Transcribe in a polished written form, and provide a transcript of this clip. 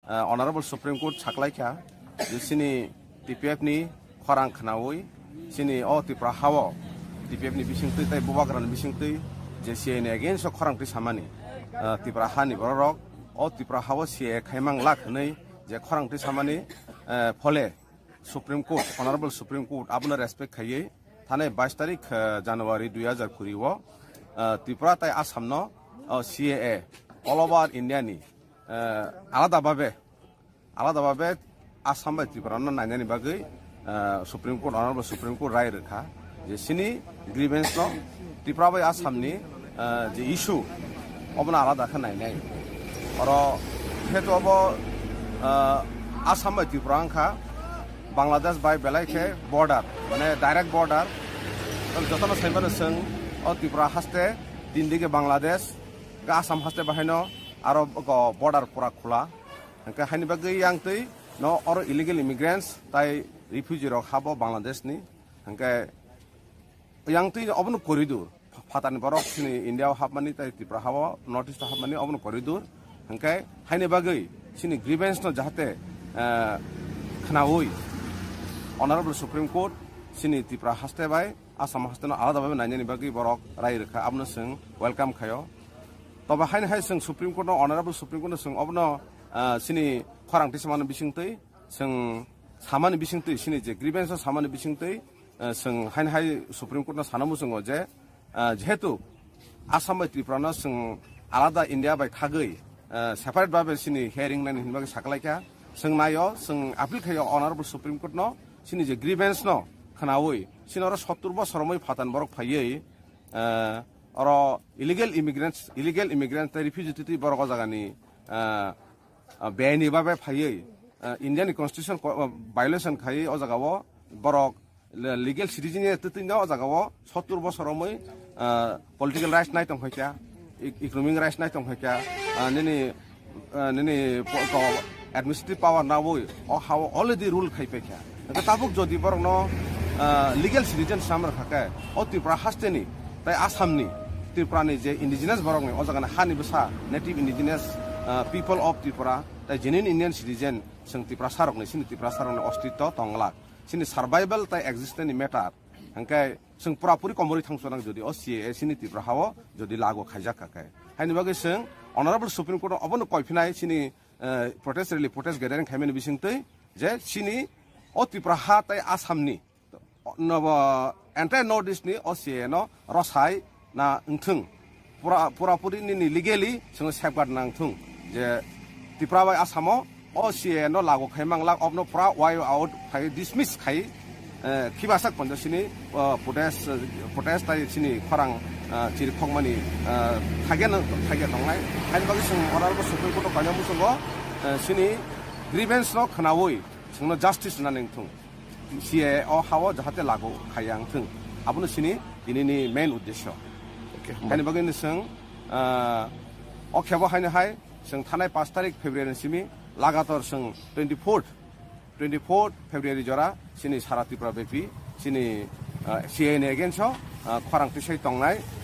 Honorable Supreme Court Chaklaika, Sini TPF ni Kwarang Kanawi, Sini O Tipra Hawa, TPF ni Bishingti, Bubakran Bishingti, JCN against Kwarang Tisamani, Tipra Hani Borok, O Tipra Hawa Sie Kaimang Lakani, Jakwarang Tisamani, Pole, Supreme Court, Honorable Supreme Court, Abuna Respect Kaye, Tane 22 তারিখ জানুয়ারি 2020 ত্রিপুরা তাই আসাম ন CAA all over India নি আলাদাভাবে আসাম বাই ত্রিপুরা ন নাইনানি বাগৈ Supreme Court honourable Supreme Court রায় রেখা যে সিনি গ্রিভেন্স ন ত্রিপুরা বাই আসামনি যে ইস্যু অবনা আলাদা খা নাইনাই আর হেতু অব আসাম বাই ত্রিপুরা আংখা বাংলাদেশ বাই বেলাইকে বর্ডার মানে ডাইরেক্ট বর্ডার যতন সাইবানো সং ও ত্রিপুরা হাসতে তিন দিকে বাংলাদেশ আসাম হাসতে বাহাইনো আরো বর্ডার পুরা খোলা হ্যাঁ হাইনি বাকি ইয়াংতই ন আর ইলিগেল ইমিগ্রেন্টস তাই রিফিউজি রক হাবো বাংলাদেশনি হ্যাঁ ইয়াংতই অবন করিডোর ফাতানি বরক ইন্ডিয়াও হাবমানি তাই ত্রিপুরা হাবো নর্থ ইস্ট হাবমানি অবন করিডোর হ্যাঁ হাইনি বাকি সিনি গ্রিভেন্স ন যাহাতে খানাউই Honorable Supreme Court, Sini Tipra Haste by Assam Hastano Alada Nani Bagi Borok, Rairka Abnasung, welcome Kayo. Toba Hain Haisung Supreme Court, Honorable Supreme Court, Sung Obno, Sini Kwarang Tisman Bishingte, Sung Samani Bishingte, Sini, grievance of Samani Bishingte, Sung Hain Hai Supreme Court, Sanamusung Oje, Jetu, Assam by Triprana, Sung Alada India by Kagui, separate Babel Sini, hearing Nan Himbag Sakalaka, Sung Nayo, Sung Applicate Honorable Supreme Court no. Sini je grievance no khanawi sinoro 70 বছর মই ফাতান বরক ফাইয়ে আর illegal immigrants refugee তি বরক জাগানি বেআইনি ভাবে ফাইয়ে Indian constitution violation খাই ও জাগাও বরক legal citizen তি ন জাগাও 70 বছর মই পলিটিক্যাল রাইটস নাই তং হইকা ইকোনমিক রাইটস নাই তং হইকা নিনি administrative power na boy or how already rule khai pe kya ta tabuk jodi borok no legal citizen samar khaka o Tripura hasteni tai Assam ni Tripura ni je indigenous borok ni o jaga na hani basa native indigenous people of Tripura tai genuine Indian citizen sing Tripura sarok ni sini Tripura sarok ni ostito tongla sini survival tai existence ni matter hangkai sing pura puri komori thangsorang jodi o CA sini Tripura hawo jodi lago khaijak kakai haini bagi sing honorable supreme court obon koifinai sini protest gathering khaimeni bisingtei je sini o Tripura ha tai Assamni entire northeast ni o CA no rosai na ngthung pura puri ni legally sing safeguard na ngthung je Tripura bai Assamo o CA no lago khaimang lak obno pura wipe out khai dismiss khai kibasak pondo sini protest tai sini kharang chiri phongmani thagen tonglai hain bagi sing honorable supreme court kanya musungo sini grievance no khnawoi singno justice na ningthung CA o hawo jahate lago khayang thung abunu sini dinini main uddesho hain bagi ni sing o khebo hain hai sing thanai 5 tarik February simi lagator sing 24 February jora sini sara Tripura bepi sini CA ni against kharang tisai tongnai